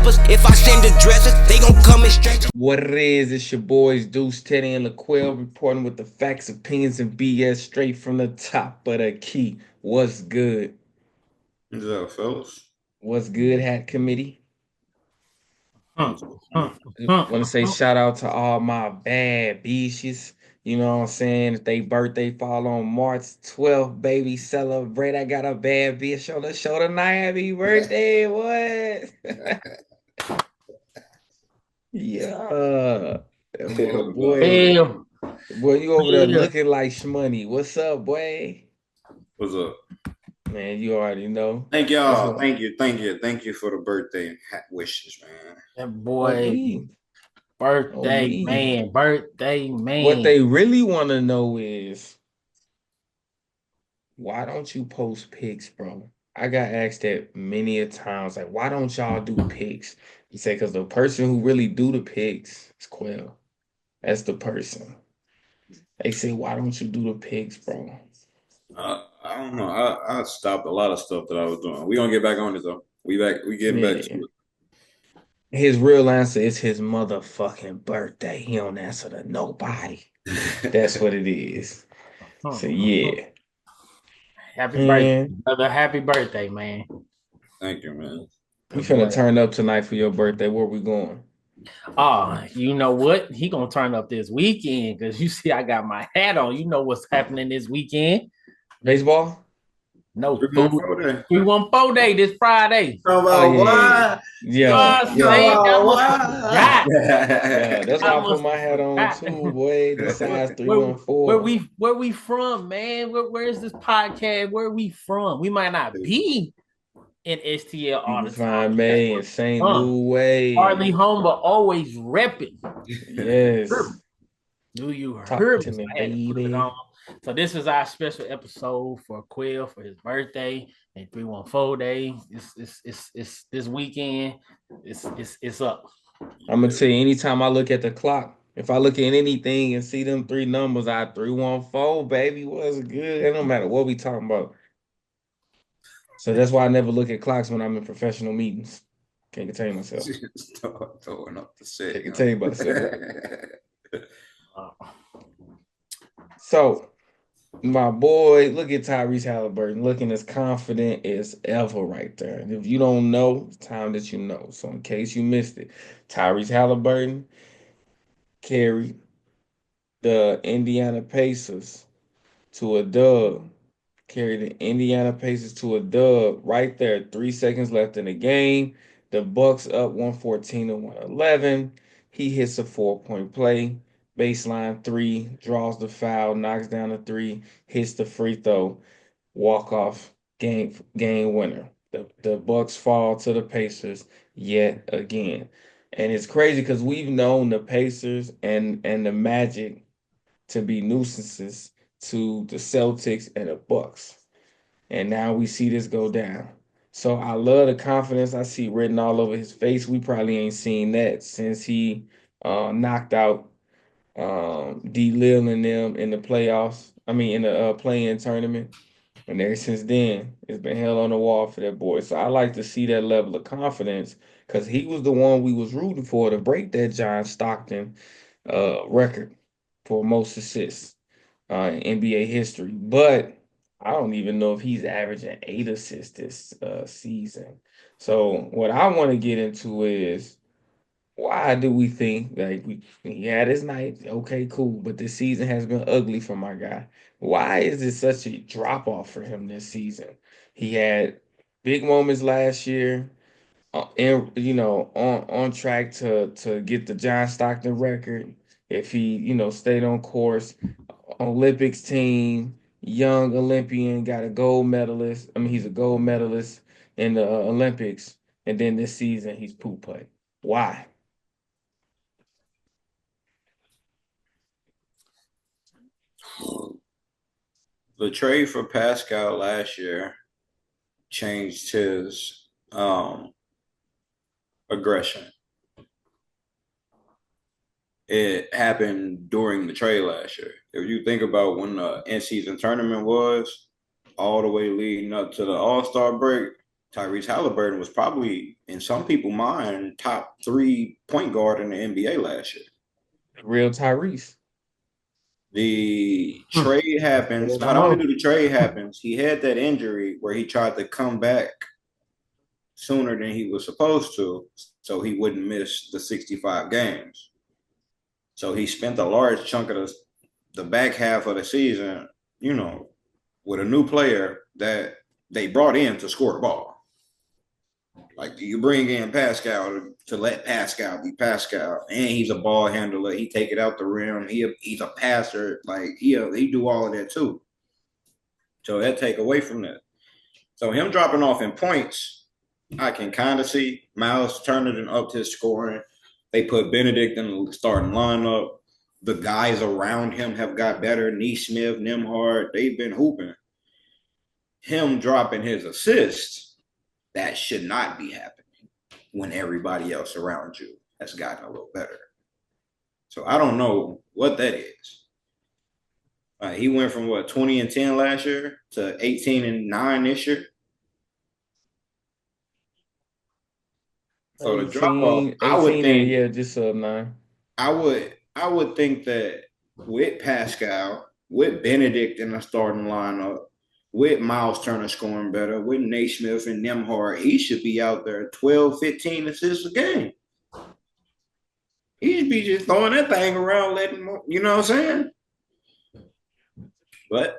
peppers. If I send the dressers, they gon' come and stretch. What it is, it's your boys Deuce, Teddy, and LaQuell reporting with the facts, opinions, and BS straight from the top of the key. What's good? What's up, fellas? What's good, Hat Committee? What's up? Want to say shout out to all my bad bitches. You know what I'm saying? If they birthday fall on March 12th, baby, celebrate. I got a bad bitch on the show tonight. Happy birthday, what? Yeah. And my boy, Damn. boy, you over there looking like shmoney. What's up, boy? What's up? Man, you already know. Thank y'all. Thank you for the birthday wishes, man. That boy, birthday man. What they really want to know is, why don't you post pics, bro? I got asked that many a times, like, why don't y'all do pics? He said, because the person who really do the pics is Quell. That's the person. They say, why don't you do the pics, bro? I don't know. I stopped a lot of stuff that I was doing. We gonna get back on it though. We getting back to it. His real answer is his motherfucking birthday. He don't answer to nobody. That's what it is. So yeah. Happy birthday, brother. Happy birthday, man. Thank you, man. We finna turn up tonight for your birthday. Where we going? You know what? He gonna turn up this weekend because you see I got my hat on. You know what's happening this weekend? Baseball? No, 314 day this Friday. Yeah. Yeah, that's why I put my hat on too, boy. The size 314. Where we from, man? Where is this podcast? Where we from? We might not be in STL all the time. May in St. Louis. Hardly home, but always repping. Yes. Do you Talk hear to me, baby? So this is our special episode for Quell for his birthday and 314 day. It's this weekend. It's up. I'm gonna tell you, anytime I look at the clock, if I look at anything and see them three numbers, 314, baby, what's good? It don't matter what we talking about. So that's why I never look at clocks when I'm in professional meetings. Can't contain myself. Throwing up the shit. Can't contain myself. So, my boy, look at Tyrese Halliburton looking as confident as ever right there. And if you don't know, it's time that you know. So, in case you missed it, Tyrese Halliburton carried the Indiana Pacers to a dub. Carried the Indiana Pacers to a dub right there. 3 seconds left in the game. The Bucks up 114 to 111. He hits a 4-point play. Baseline three, draws the foul, knocks down the three, hits the free throw, walk off game winner. The Bucks fall to the Pacers yet again. And it's crazy because we've known the Pacers and the Magic to be nuisances to the Celtics and the Bucks. And now we see this go down. So I love the confidence I see written all over his face. We probably ain't seen that since he knocked out D. Lil and them in the playoffs. I mean, in the play-in tournament. And ever since then, it's been hell on the wall for that boy. So I like to see that level of confidence because he was the one we was rooting for to break that John Stockton record for most assists in NBA history. But I don't even know if he's averaging 8 assists this season. So what I want to get into is, why do we think like he had his night? Okay, cool, but this season has been ugly for my guy. Why is it such a drop off for him this season? He had big moments last year, and on track to get the John Stockton record if he stayed on course. Olympics team, young Olympian, got a gold medalist. I mean, he's a gold medalist in the Olympics, and then this season he's poop play. Why? The trade for Pascal last year changed his aggression. It happened during the trade last year. If you think about when the in-season tournament was, all the way leading up to the All-Star break, Tyrese Halliburton was probably, in some people's mind, top 3 point guard in the NBA last year. Real Tyrese. The trade happens. Not only did the trade happens, he had that injury where he tried to come back sooner than he was supposed to, so he wouldn't miss the 65 games. So he spent a large chunk of the back half of the season, with a new player that they brought in to score the ball. Like, you bring in Pascal to let Pascal be Pascal, and he's a ball handler. He take it out the rim. He's a passer. Like, he do all of that too. So that take away from that. So him dropping off in points, I can kind of see. Miles Turner upped his scoring. They put Benedict in the starting lineup. The guys around him have got better. Neesmith, Nembhard, they've been hooping. Him dropping his assist, that should not be happening when everybody else around you has gotten a little better. So I don't know what that is. He went from 20-10 last year to 18-9 this year. So the drop off, I would think, just sub 9. I would think that with Pascal, with Benedict in the starting lineup, with Miles Turner scoring better, with Naismith and Nembhard, he should be out there 12, 15 assists a game. He should be just throwing that thing around, letting, you know what I'm saying? But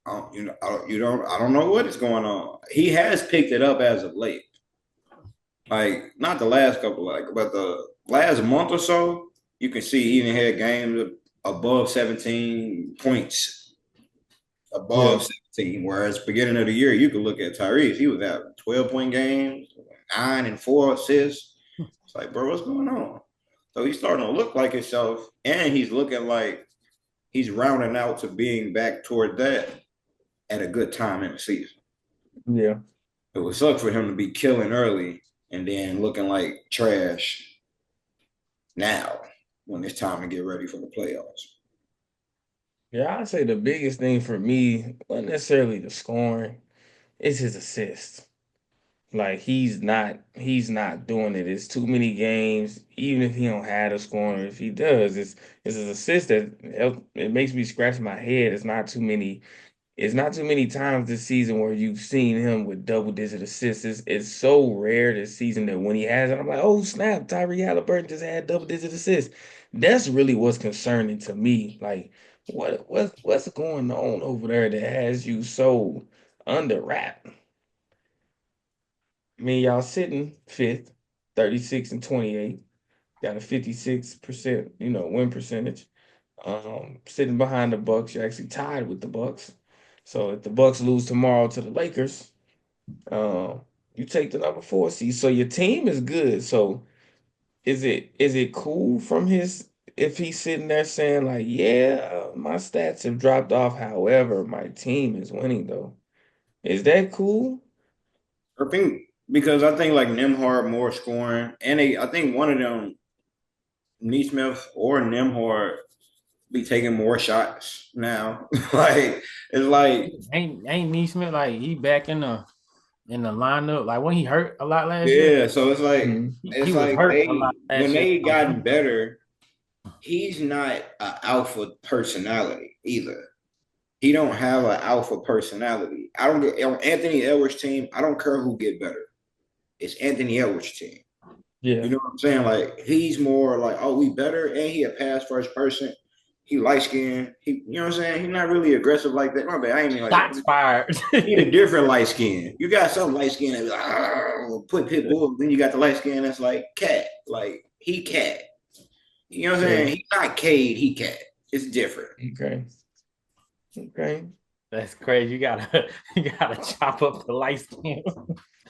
I don't know what is going on. He has picked it up as of late. Like, not the last couple, but the last month or so, you can see he even had games above 17 points, above 17. Whereas beginning of the year, you could look at Tyrese. He was at 12-point games, 9 and 4 assists. It's like, bro, what's going on? So he's starting to look like himself, and he's looking like he's rounding out to being back toward that at a good time in the season. Yeah. It would suck for him to be killing early and then looking like trash now when it's time to get ready for the playoffs. Yeah, I'd say the biggest thing for me wasn't necessarily the scoring, it's his assists. Like, he's not doing it. It's too many games. Even if he don't have a scoring, if he does, it's his assist that it makes me scratch my head. It's not too many times this season where you've seen him with double-digit assists. It's so rare this season that when he has it, I'm like, oh snap, Tyrese Halliburton just had double-digit assists. That's really what's concerning to me. Like, what's going on over there that has you so under wrap? I mean, y'all sitting 5th, 36 and 28, got a 56%, win percentage. Sitting behind the Bucks, you're actually tied with the Bucks. So if the Bucks lose tomorrow to the Lakers, you take the number 4 seed. So your team is good. So is it cool from if he's sitting there saying like, yeah, my stats have dropped off, however, my team is winning though? Is that cool? I think because like Nembhard more scoring, and I think one of them, Neesmith or Nembhard, be taking more shots now. Like, it's like ain't Neesmith like he back in the lineup? Like, when he hurt a lot last year. Yeah, so it's like he was hurt a lot when they gotten better, he's not an alpha personality either. He don't have an alpha personality. I don't get on Anthony Edwards' team. I don't care who get better. It's Anthony Edwards' team. Yeah. You know what I'm saying? Like, he's more like, oh, we better, and he a pass first person. He light skinned. You know what I'm saying? He's not really aggressive like that. My bad. I ain't mean like shots fired. He a different light skin. You got some light skin that be like, put pit bull. Then you got the light skin that's like cat. Like, he cat. You know what I'm saying? He's not Cade, he cat. It's different. Okay. That's crazy. You gotta chop up the light skin.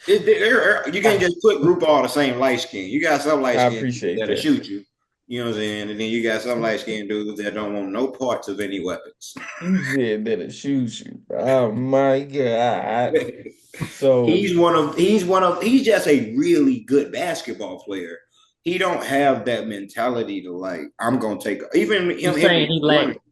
You can't just put group all the same light skin. You got some light skin that'll shoot you. You know what I'm saying? And then you got some light skinned dudes that don't want no parts of any weapons. You said that'll shoot you. Oh my God. So he's just a really good basketball player. He don't have that mentality to like, I'm gonna take even him. Saying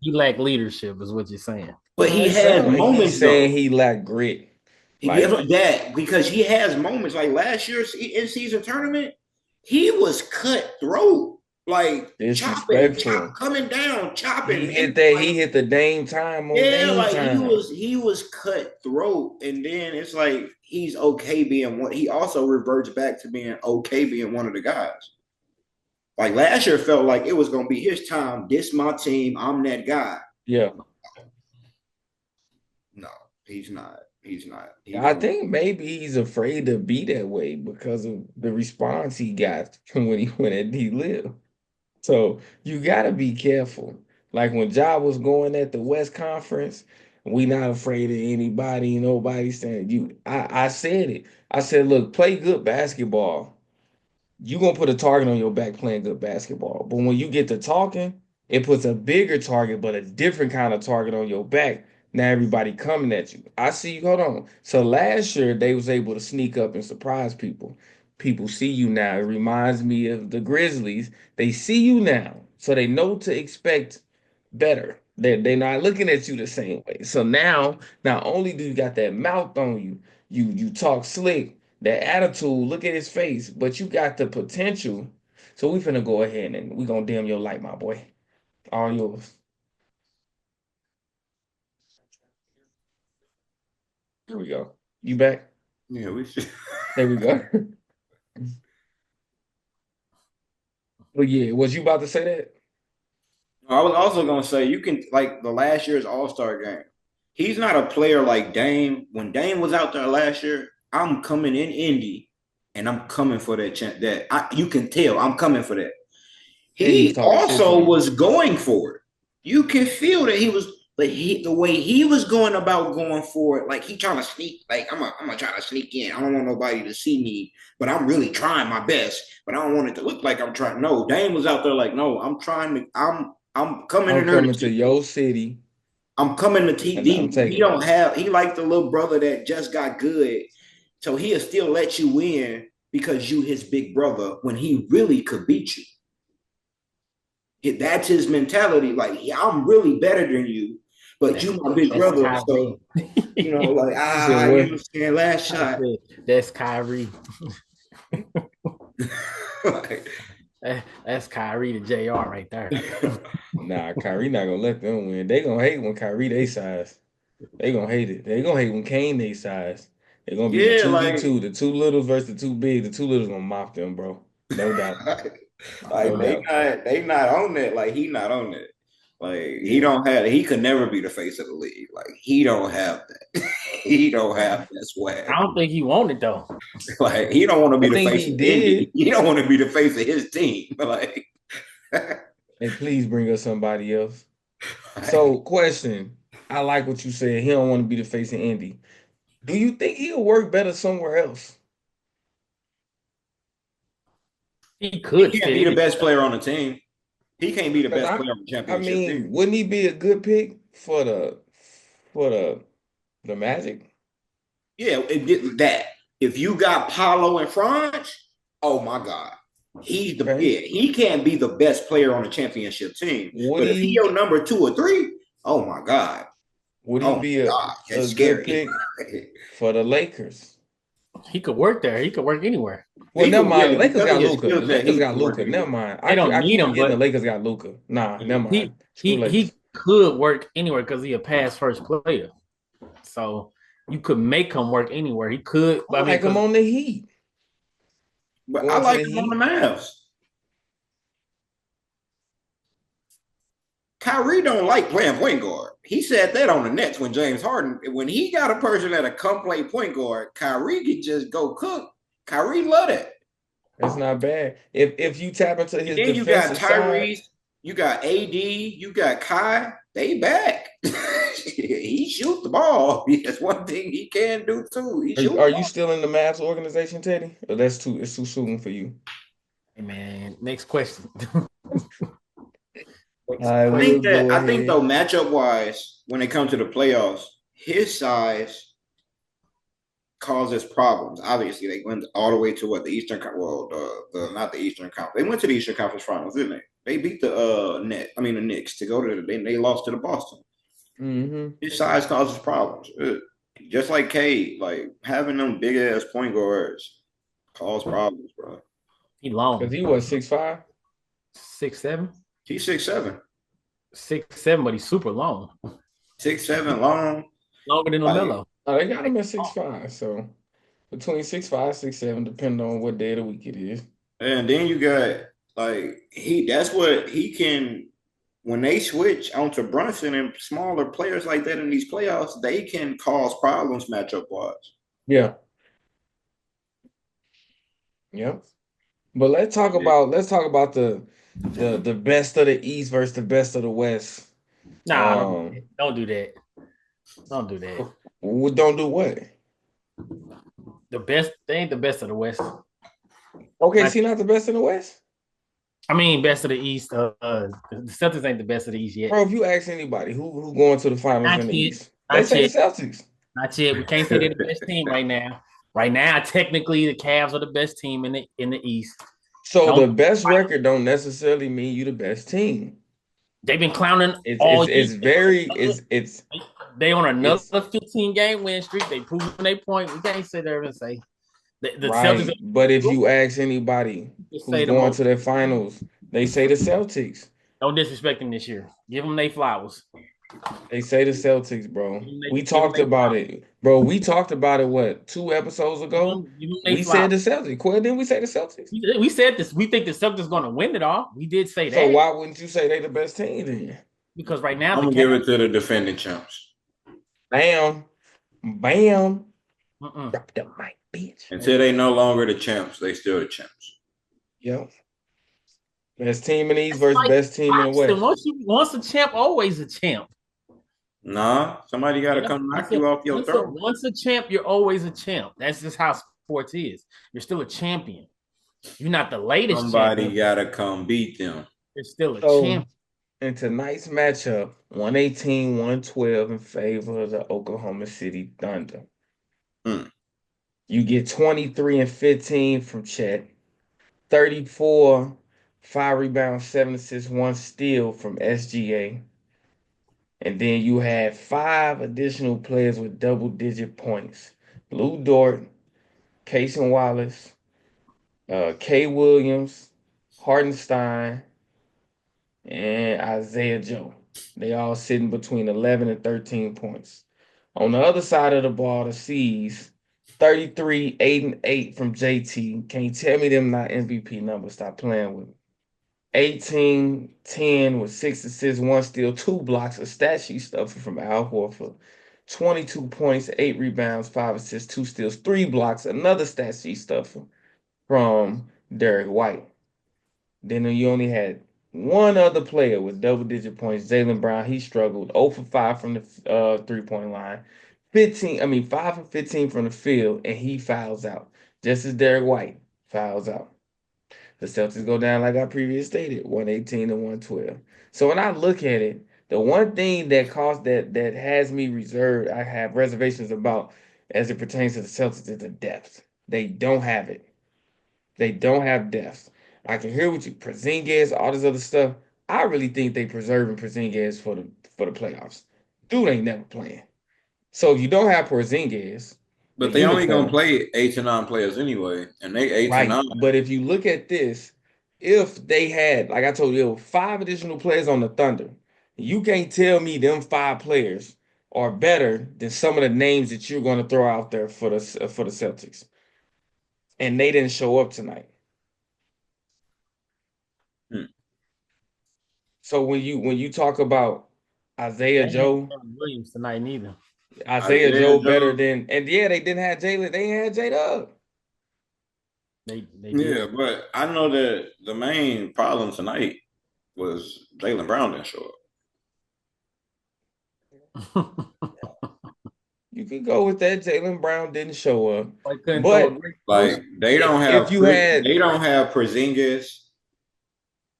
he lack leadership is what you're saying. But he had moments. He's saying he lacked grit. That because he has moments like last year's in season tournament, he was cutthroat, like disrespectful. coming down, chopping. He hit And that. like, He hit the Dame time on yeah, Dame like time. he was cutthroat, and then it's like he's okay being one. He also reverts back to being okay being one of the guys. Like last year felt like it was gonna be his time. This my team. I'm that guy. Yeah. No, he's not. He's not. I think maybe he's afraid to be that way because of the response he got from when he went at D-Lib. So you gotta be careful. Like when Ja was going at the West Conference, we not afraid of anybody, nobody saying you. I said it. I said, look, play good basketball. You gonna put a target on your back playing good basketball. But when you get to talking, it puts a bigger target, but a different kind of target on your back. Now everybody coming at you. I see you. Hold on. So last year they was able to sneak up and surprise people. People see you now. It reminds me of the Grizzlies. They see you now, so they know to expect better. They're not looking at you the same way. So now, not only do you got that mouth on you, you talk slick, that attitude, look at his face, but you got the potential. So we finna go ahead and we gonna dim your light, my boy. All yours. Here we go. You back? Yeah, we should. There we go. Well, yeah, was you about to say that? I was also gonna say you can like the last year's All Star game. He's not a player like Dame. When Dame was out there last year, I'm coming in Indy, and I'm coming for that chance. You can tell I'm coming for that. Yeah, he was He talking shit to also you. was going for it. You can feel that he was, but the way he was going about going for it, like he trying to sneak. Like I'm gonna try to sneak in. I don't want nobody to see me, but I'm really trying my best. But I don't want it to look like I'm trying. No, Dame was out there like, no, I'm trying to. I'm coming I'm in there to coming to your city, I'm coming to and TD. I'm He taking it. don't have. He like the little brother that just got good, so he'll still let you in because you his big brother when he really could beat you. That's his mentality. Like, yeah, I'm really better than you, but you my big That's brother. Kyrie. So, like, You said you what? know, saying last shot. That's Kyrie. Like, That's Kyrie to JR right there. Nah, Kyrie not gonna let them win. They gonna hate when Kyrie they size. They gonna hate it. They gonna hate when Kane they size. They're gonna be the yeah, 2v2, the two littles versus the two big. The two littles gonna mop them, bro. No doubt. like No doubt. they not on that. Like he not on that. Like he Yeah. don't have. He could never be the face of the league. Like he don't have that. He don't have that swag. I don't think he wanted though. Like he don't want to be I the think face he of Indy. did. He don't want to be the face of his team. Like, Hey, please bring us somebody else. So, question. I like what you said. He don't want to be the face of Indy. Do you think he'll work better somewhere else? He he could can't fit be the in. best player on the team. He can't be the Because best player on the I championship mean, team. wouldn't he be a good pick for the Magic? Yeah, it did that. If you got Paulo and Franz, oh my God. Okay. He can't be the best player on the championship team. Would But if he he your number 2 or 3, oh my God. would he Oh my be God. a That's good scary. pick for the Lakers? He could work there. He could work anywhere. Well, He never could, mind. yeah, The Lakers because of got his Luca. skill The set, Lakers he got can work Luca. Never anywhere. mind. They don't I need keep him, forgetting the but Lakers got Luca. Nah, never mind. Screw Lakers. he could work anywhere because he a pass first player. So you could make him work anywhere. He could. I I mean, like him because on the Heat. But I Going to like the him on Heat. the Mavs. Kyrie don't like playing point guard. He said that on the Nets when James Harden, when he got a person that'll come play point guard, Kyrie could just go cook. Kyrie love it. That's not bad. If you tap into And his then you got defensive side, Tyrese, you got AD, you got Kai. They back. He shoot the ball. That's one thing he can do too. He shoot are the you ball. still in the Mavs organization, Teddy? Or it's too soon for you. hey man, next question. I will go I think though ahead. matchup wise, when it comes to the playoffs, his size causes problems. Obviously, they went all the way to what the Eastern well, the not the Eastern Conference. They went to the Eastern Conference Finals, didn't they? They beat the the Knicks to go to they lost to the Boston. Mm-hmm. His size causes problems. just like K, like having them big ass point guards cause problems, bro. He long. Because he was 6'5". 6'7". He's 6'7". 6'7", but he's super long. 6'7" long. Longer than Like, LaMelo. Oh, they got him at 6'5", so between 6'5", 6'7", depending on what day of the week it is. and then you got like that's what he can when they switch onto Brunson and smaller players like that in these playoffs, they can cause problems matchup wise. Yeah. Yep. But let's talk about the best of the East versus the best of the West. Nah, don't do that. Don't do that. We don't do what? The best, they ain't the best of the West. Okay, see, not the best in the West? I mean, best of the East. The Celtics ain't the best of the East yet. Bro, if you ask anybody who going to the finals Not in the yet. East, they say the Celtics. Not yet. We can't say they're the best team right now. Right now, technically, the Cavs are the best team in the East. So the best record don't necessarily mean you the best team. They've been clowning all year. They on another 15-game win streak. They proving their point. We can't sit there and say the right. Celtics. But if you ask anybody who's going to their finals, they say the Celtics. Don't disrespect them this year. Give them their flowers. They say the Celtics, bro. We talked about it, bro. We talked about it, what, 2 episodes ago? We said the Celtics. Well, didn't we say the Celtics? We said this. We think the Celtics going to win it all. We did say that. So why wouldn't you say they the best team then? Because right now, I'm going to give it to the defending champs. Bam. Bam. Drop the mic, bitch. Until they no longer the champs, they still the champs. Yep. Best team in the East versus best team in the West. Once a champ, always a champ. Nah, somebody got to come knock you off your throne. Once a champ, you're always a champ. That's just how sports is. You're still a champion. You're not the latest Somebody got to come beat them. You're still a champion. In tonight's matchup, 118-112 in favor of the Oklahoma City Thunder. You get 23 and 15 from Chet, 34, 5 rebounds, 7 assists, 1 steal from SGA. And then you have 5 additional players with double-digit points. Lou Dort, Cason Wallace, Kay Williams, Hardenstein, and Isaiah Joe. They all sitting between 11 and 13 points. On the other side of the ball, the C's, 33, 8 and 8 from JT. Can't tell me them not MVP numbers. Stop playing with me. 18, 10 with 6 assists, 1 steal, 2 blocks, a stat sheet stuffer from Al Horford. 22 points, 8 rebounds, 5 assists, 2 steals, 3 blocks, another stat sheet stuffer from Derek White. Then you only had one other player with double-digit points, Jaylen Brown. He struggled, 0 for 5 from the three-point line, 5 for 15 from the field, and he fouls out, just as Derek White fouls out. The Celtics go down, like I previously stated, 118 and 112. So when I look at it, the one thing that has me reserved, I have reservations about as it pertains to the Celtics is the depth. They don't have it. They don't have depth. I can hear what you Porzingis, all this other stuff. I really think they preserving Porzingis for the playoffs. Dude ain't never playing. So if you don't have Porzingis, but they only gonna play 8 to 9 players anyway, and they 8 to 9. But if you look at this, if they had, like I told you, 5 additional players on the Thunder, you can't tell me them 5 players are better than some of the names that you're going to throw out there for the Celtics. And they didn't show up tonight. So when you talk about Isaiah Joe, Williams tonight neither. Isaiah Joe better than, and yeah, they didn't have Jalen. They had J-Dub. They yeah, but I know that the main problem tonight was Jaylen Brown didn't show up. You could go with that. Jaylen Brown didn't show up, but like they don't have Porzingis.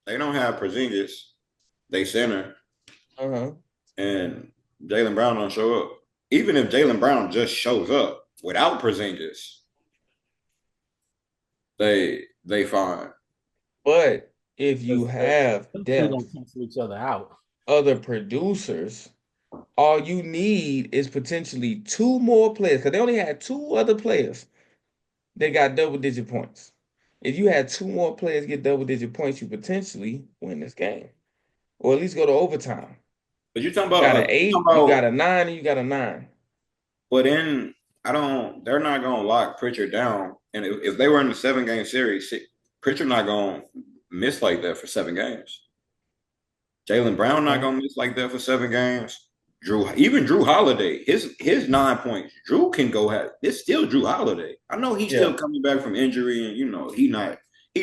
They don't have Porzingis. They center, and Jaylen Brown don't show up. Even if Jaylen Brown just shows up without Porzingis, they fine. But if you have depth, cancel each other out. Other producers, All you need is potentially two more players because they only had two other players that got double-digit points. If you had two more players get double-digit points, you potentially win this game, or at least go to overtime. But you're You got an talking 8, you got about, a 9, and you got a 9. but then they're not gonna lock Pritchard down. And if they were in the 7-game series, Pritchard not gonna miss like that for 7 games. Jaylen Brown not Okay. gonna miss like that for 7 games. Drew Holiday, his 9 points. Drew can go have it's still Drew Holiday. I know he's Yeah. still coming back from injury, and he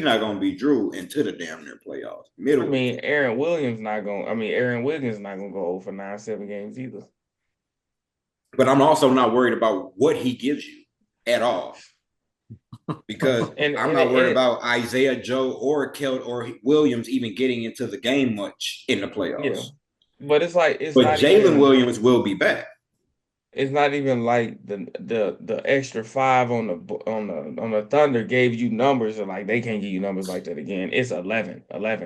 not gonna be Drew into the damn near playoffs. I mean, Aaron Wiggins not gonna go over 9, 7 games either. But I'm also not worried about what he gives you at all. Because I'm not worried about Isaiah Joe or Kelt or Williams even getting into the game much in the playoffs. Yeah. But it's like but Jalen Williams will be back. It's not even like the extra 5 on the Thunder gave you numbers, and like they can't give you numbers like that again. It's 11,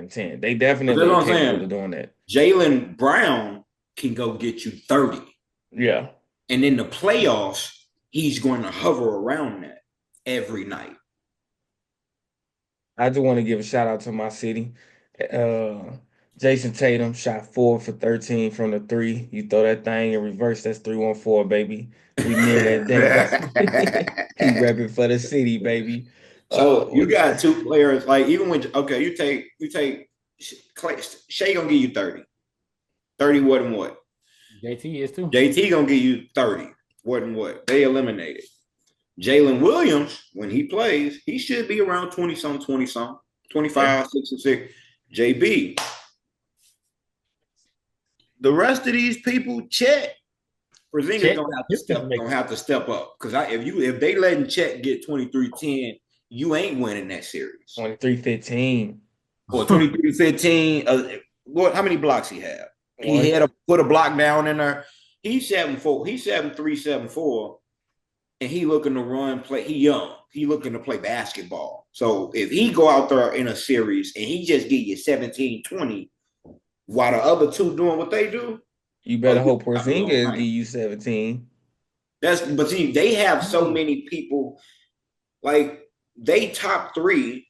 10. They definitely are capable of doing that. Jaylen Brown can go get you 30. Yeah. And in the playoffs, he's going to hover around that every night. I just want to give a shout out to my city. Jason Tatum shot 4 for 13 from the 3. You throw that thing in reverse, that's 314, baby. We near that thing. He repping for the city, baby. So you got two players, like even when you take Shea gonna give you 30. 30 what and what? JT is too. JT gonna give you 30. What and what? They eliminated. Jalen Williams, when he plays, he should be around 20-something, 25, 6 and 6. JB. The rest of these people, Chet, Porzingis gonna have to step up. Because if they letting Chet get 23-10, you ain't winning that series. 23-15. Or 23-15. How many blocks he have? He had to put a block down in there. He's 7'4". He's 7'3", 7'4". And he looking to run, play. He young. He looking to play basketball. So if he go out there in a series and he just give you 17, 20, while the other two doing what they do, you better hope Porzingis give you 17. But see, they have so many people. Like they top 3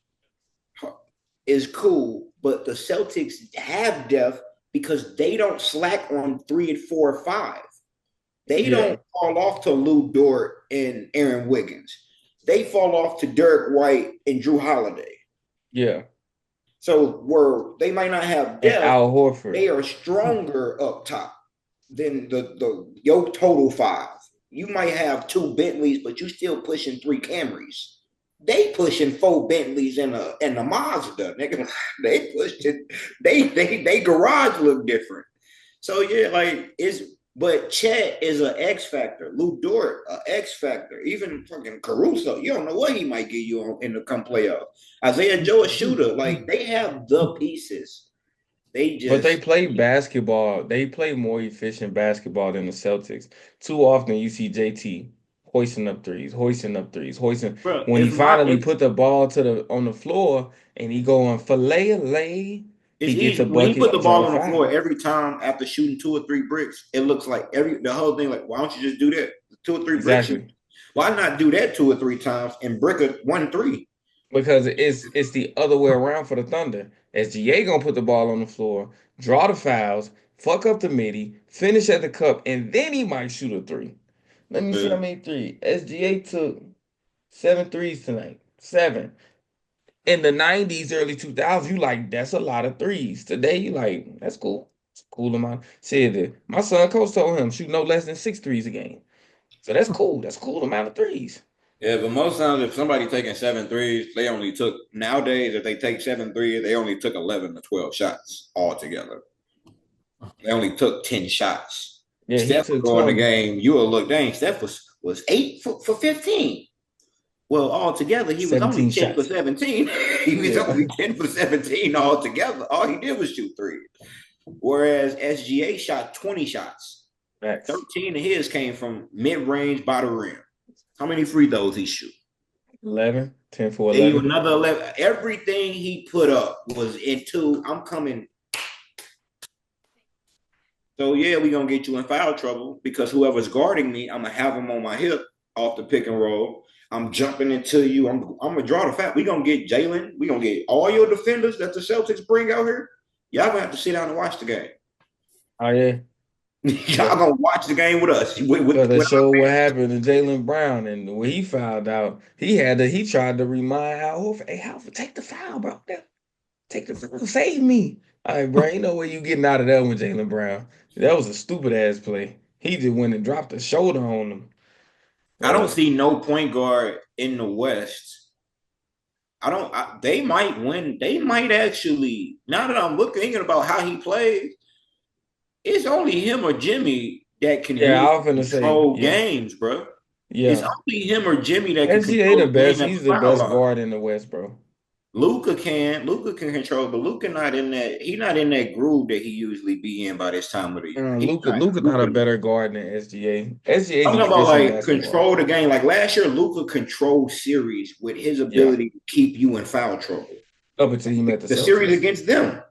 is cool, but the Celtics have depth because they don't slack on 3 and 4 or 5. They don't fall off to Lou Dort and Aaron Wiggins. They fall off to Derek White and Drew Holiday. Yeah. So they might not have depth. Al Horford. They are stronger up top than your total 5. You might have 2 Bentleys, but you still pushing 3 Camrys. They pushing 4 Bentleys and a Mazda. Nigga. They pushed it. They garage look different. So yeah, like but Chet is an X factor. Lou Dort, an X factor. Even fucking Caruso, you don't know what he might give you in the come playoffs. Isaiah Joe, a shooter. Like they have the pieces. But they play basketball. They play more efficient basketball than the Celtics. Too often you see JT hoisting up threes. Bro, when he finally put the ball on the floor and he going fillet. He gets a bucket. When he put the ball on the floor every time after shooting 2 or 3 bricks, it looks like the whole thing. Like, why don't you just do that 2 or 3 bricks? Why not do that 2 or 3 times and brick a 1-3? Because it's the other way around for the Thunder. SGA gonna put the ball on the floor, draw the fouls, fuck up the middy, finish at the cup, and then he might shoot a 3. Let me see how many 3. SGA took 7 threes tonight. 7. In the 90s, early 2000s, you like, that's a lot of 3s. Today, you like, that's cool. It's a cool amount. Said that. My son coach told him, shoot no less than 6 threes a game. So that's cool. That's a cool amount of 3s. Yeah, but most times if somebody taking 7 threes, they only took, nowadays, if they take 7 threes, they only took 11 to 12 shots altogether. They only took 10 shots. Yeah, Steph would go in the game, you will look, dang, Steph was 8 for 15. Well, altogether, he was only 10 for 17. He was only 10 for 17 altogether. All he did was shoot 3. Whereas SGA shot 20 shots. 13 of his came from mid-range by the rim. How many free throws he shoot? 11. 10 for 11. Another 11. Everything he put up was into, I'm coming. So yeah, we gonna get you in foul trouble because whoever's guarding me, I'm gonna have them on my hip off the pick and roll. I'm jumping into you. I'm gonna draw the foul. We gonna get Jalen. We gonna get all your defenders that the Celtics bring out here. Y'all gonna have to sit down and watch the game. Oh yeah. Y'all gonna watch the game with us. Because they showed what happened to Jalen Brown, and when he fouled out, he tried to remind Al Horford, "Hey, Horford, take the foul, bro. Take the foul, save me." All right, bro, ain't no way you getting out of that one, Jalen Brown. That was a stupid ass play. He just went and dropped a shoulder on him. I don't see no point guard in the West. They might win. They might actually. Now that I'm thinking about how he plays, it's only him or Jimmy that can control games, bro. Yeah, it's only him or Jimmy that can control the best. He's the best guard in the West, bro. Luka can control, but Luka not in that. He's not in that groove that he usually be in by this time of the year. Luka not a better guard than SGA. SGA. I'm talking about like control the game. Like last year, Luka controlled series with his ability to keep you in foul trouble. Up until he met the series against them.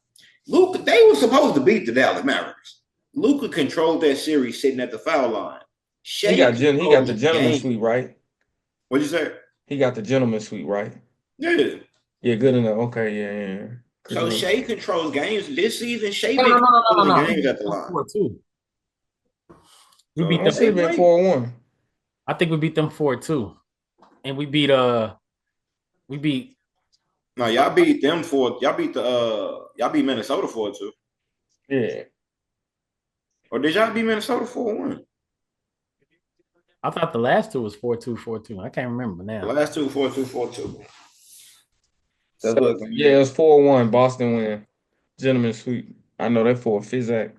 Luka, they were supposed to beat the Dallas Mavericks. Luka controlled that series sitting at the foul line. He got the gentleman suite, right? What'd you say? He got the gentleman suite, right? Yeah. Yeah, good enough. Okay, yeah. So Shea controls games this season. Shea been controlling games at the line. 4-2. We beat them. Should have been 4-1. I think we beat them 4-2, and we beat No, y'all beat them 4. Y'all beat Minnesota 4-2. Yeah. Or did y'all beat Minnesota 4-1? I thought the last two was 4-2. I can't remember now. The last two 4-2. So, yeah, it was 4-1. Boston win. Gentleman sweep. I know that for Physax.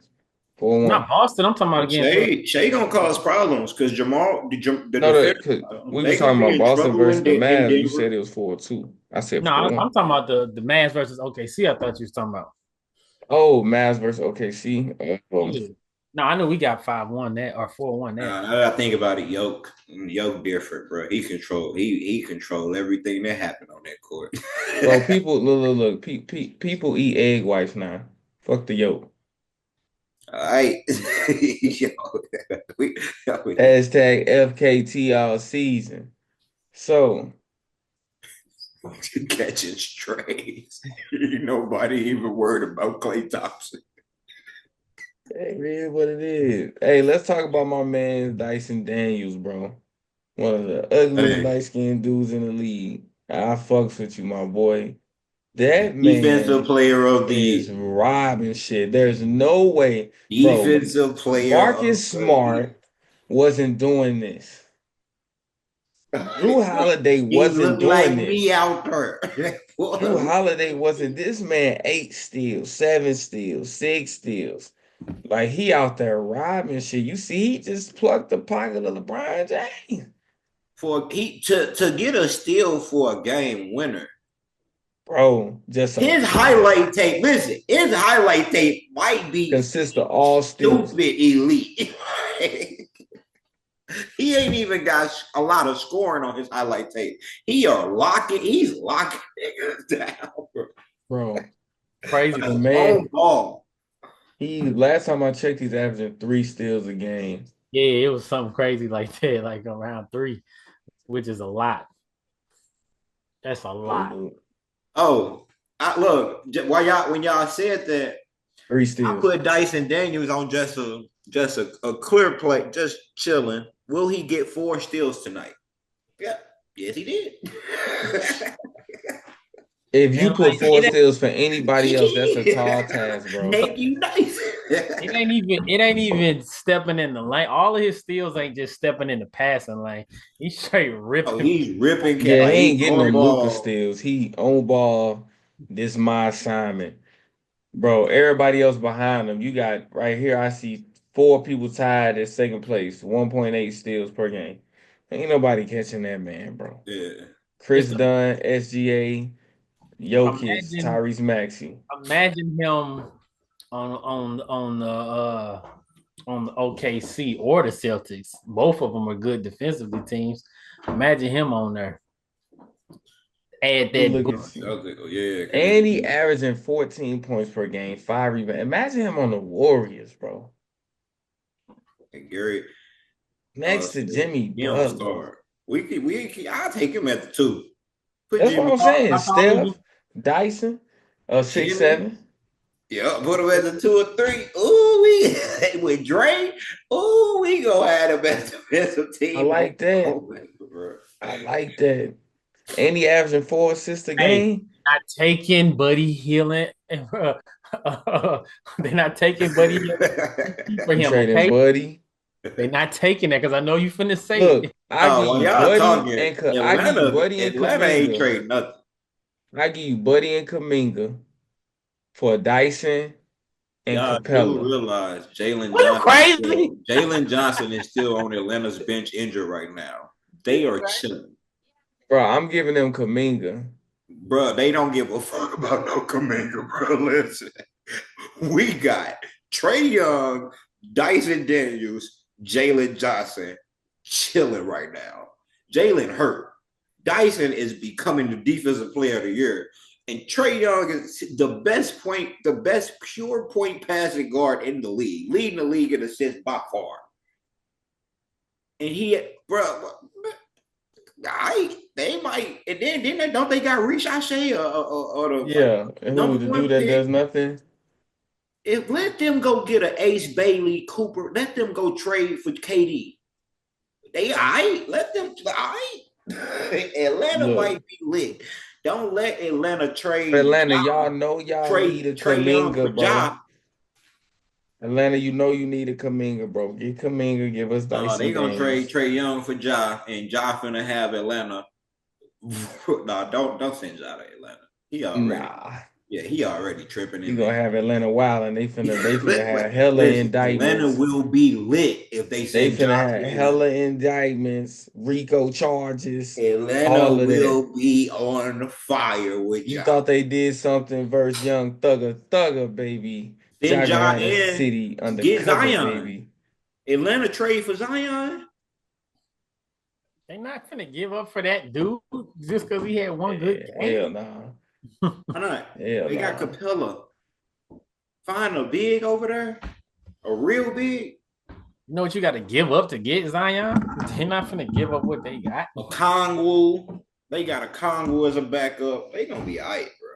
4-1. Not Boston. I'm talking about again. Shea gonna cause problems because Jamal. We were talking about Boston versus the Mavs. You said it was 4-2. I said no. I'm talking about the Mavs versus OKC. I thought you was talking about. Oh, Mavs versus OKC. No, I know we got 5-1 that or 4-1 that. Now that I think about it, Yoke different, bro. He control everything that happened on that court. Bro, people look. People eat egg whites now. Fuck the yolk. All right. Hashtag FKT all season. So catching strays. Nobody even worried about Klay Thompson. It is what it is. Hey, let's talk about my man Dyson Daniels, bro. One of the ugliest light-skinned dudes in the league. I fucks with you, my boy. That man defensive player of the is robbing shit. There's no way. Defensive player. Marcus Smart wasn't doing this. Drew Holiday wasn't doing this. Me out there. Drew Holiday wasn't. This man 8 steals, 7 steals, 6 steals. Like he out there robbing shit. You see, he just plucked the pocket of LeBron James. To get a steal for a game winner. Bro, just his highlight tape. Listen, his highlight tape might be consists of all steals. Stupid elite. He ain't even got a lot of scoring on his highlight tape. He's locking niggas down, bro. Crazy man. Ball. Last time I checked, he's averaging 3 steals a game. Yeah, it was something crazy like that, like around 3, which is a lot. That's a lot. Oh, look, when y'all said that, 3 steals. I put Dyson Daniels on just a clear play, just chilling. Will he get 4 steals tonight? Yeah, yes, he did. If you put 4 steals for anybody else, that's a tall task, bro. Thank you, nice. It ain't even stepping in the lane. All of his steals ain't just stepping in the passing lane. He's straight ripping. Oh, he's ripping. Yeah, he ain't getting no Luka steals. He on ball. This my assignment, bro. Everybody else behind him. You got right here. I see 4 people tied at second place. 1.8 steals per game. Ain't nobody catching that man, bro. Yeah. Chris Dunn, SGA. Jokic, Tyrese Maxey. Imagine him on the OKC or the Celtics. Both of them are good defensively teams. Imagine him on there. Add that. And he averaging 14 points per game, 5 rebounds. Imagine him on the Warriors, bro. And Gary Next to Jimmy he don't Butler. start. I'll take him at the 2. Put That's what I'm saying. I thought we Steph, Dyson, 6'7". Yeah, put him at the 2 or 3. Ooh, we with Dre. Ooh, we gonna have the best defensive team. I like that. I like that. And he averaging 4 assists a game. Not taking Buddy Hield. They're not taking Buddy Hield for him. Trading Okay, Buddy. they're not taking that because I know you finna say Look, it. I give you Buddy and Atlanta ain't Kuminga. trade nothing. I give you Buddy and Kuminga for Dyson and Y'all Capella. do realize Jalen What, you Johnson. crazy? Jalen Johnson is still on Atlanta's bench injured right now. They are chilling. Bro, I'm giving them Kuminga. Bro, they don't give a fuck about no Kuminga, bro. Listen. We got Trey Young, Dyson Daniels, Jalen Johnson chilling right now. Jalen hurt. Dyson is becoming the defensive player of the year. And Trey Young is the best pure point passing guard in the league, leading the league in assists by far. And they might, and then don't they got Ricochet or the and who the dude that does nothing? Let them go get an Ace Bailey Cooper. Let them go trade for KD. Let them. Atlanta might be lit. Don't let Atlanta trade. Atlanta, y'all know y'all need a Kuminga, bro. Atlanta, you know you need a Kuminga, bro. Get Kuminga, give us Dyson. They gonna trade Trey Young for Ja, and Ja finna have Atlanta. Don't send Ja to Atlanta. He already tripping. He gonna have Atlanta wild, and they finna have hella indictments. Atlanta will be lit if they send Ja. They finna have hella indictments, RICO charges. Atlanta will be on fire with Ja. You thought they did something versus Young Thugger, baby. Then Ja in city under get cover, Zion. baby. Atlanta trade for Zion. They're not gonna give up for that dude just because he had one good game. Hell nah. Why not? They got Capella. Find a big over there, a real big. You know what you got to give up to get Zion? They're not gonna give up what they got. A Kongwu. They got a Kongwu as a backup. They gonna be all right, bro.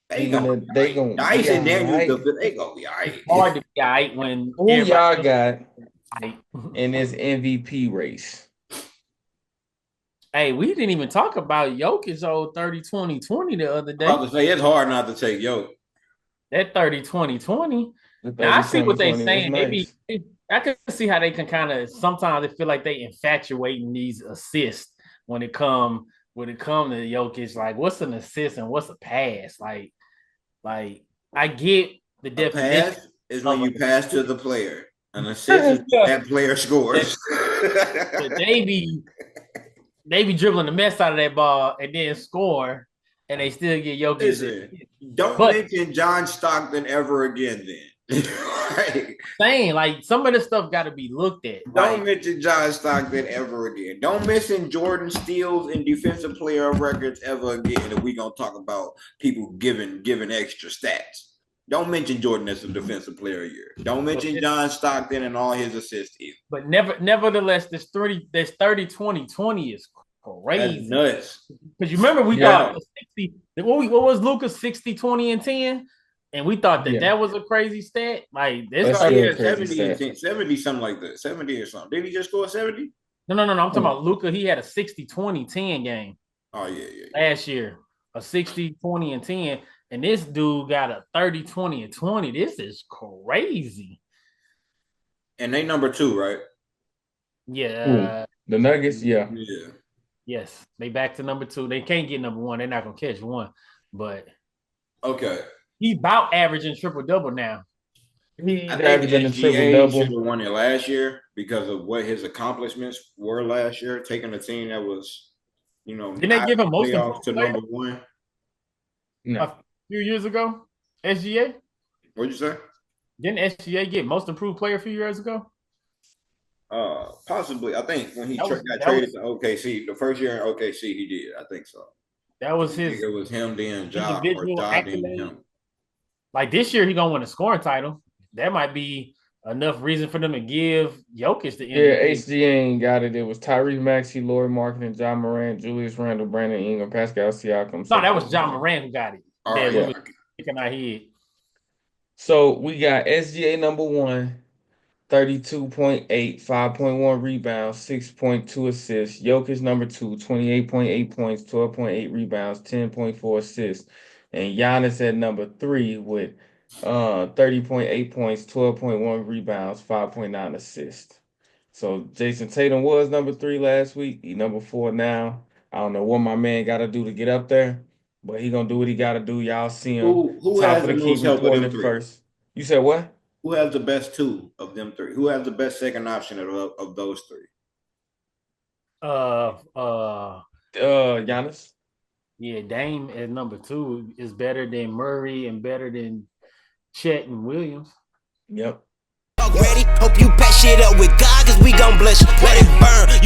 They gonna Dyson Daniels. They gonna be all right. Hard to be all right when who y'all got in this MVP race. Hey, we didn't even talk about Jokic's old 30-20-20 the other day. I was about to say, it's hard not to take Jokic. That 30-20-20. Now, I see what they're saying. Nice. I can see how they can kind of sometimes they feel like they infatuating these assists when it come to Jokic. Like, what's an assist and what's a pass? Like I get the definition. Pass is when you pass to the player. An assist is that player scores. They be dribbling the mess out of that ball and then score, and they still get Jokic. Listen, don't mention John Stockton ever again then. Saying, like, some of this stuff got to be looked at. Don't mention John Stockton ever again. Don't mention Jordan steals and defensive player records ever again if we going to talk about people giving extra stats. Don't mention Jordan as a defensive player a year. Don't mention John Stockton and all his assists either. But nevertheless, this 30-20-20 is crazy. That's nuts. Because you remember we thought 60. What was Luka's 60, 20, and 10? And we thought that was a crazy stat. Like this, 70, something like that. 70 or something. Did he just score 70? No. I'm talking about Luka. He had a 60, 20, 10 game. Oh yeah. Last year, a 60, 20, and 10. And this dude got a 30, 20, and 20. This is crazy. And they number 2, right? Yeah. The Nuggets, yeah. Yes. They back to number 2. They can't get number 1. They're not going to catch 1. But okay. He's about averaging triple-double now. He's averaging a triple-double. Should have won it last year because of what his accomplishments were last year, taking a team that was, didn't they give him most improved to number 1? No. A few years ago, SGA? What'd you say? Didn't SGA get most improved player a few years ago? Possibly. I think when he got traded to OKC, the first year in OKC, he did. I think so. That was his. It was him, then Ja, or Ja, then him. Like this year, he gonna win a scoring title. That might be enough reason for them to give Jokic the Yeah, MVP. HGA ain't got it. It was Tyrese Maxey, Laurie Marketing, John Morant, Julius Randle, Brandon Ingram, Pascal Siakam. No, that was John Morant who got it. All That right. we Yeah. was picking our head. So we got SGA number 1, 32.8, 5.1 rebounds, 6.2 assists. Jokic number 2, 28.8 points, 12.8 rebounds, 10.4 assists. And Giannis at number 3 with 30.8 points, 12.1 rebounds, 5.9 assists. So Jason Tatum was number 3 last week. He number 4 now. I don't know what my man got to do to get up there, but he gonna do what he got to do. Y'all see him Who top has of the the key most help of reporting them it three? first. You said what? Who has the best 2 of them 3? Who has the best second option of those 3? Giannis. Yeah, Dame at number 2 is better than Murray and better than Chet and Williams. Yep. Ready? Hope you pack shit up with God, cause we gon' bless you. Let it burn. You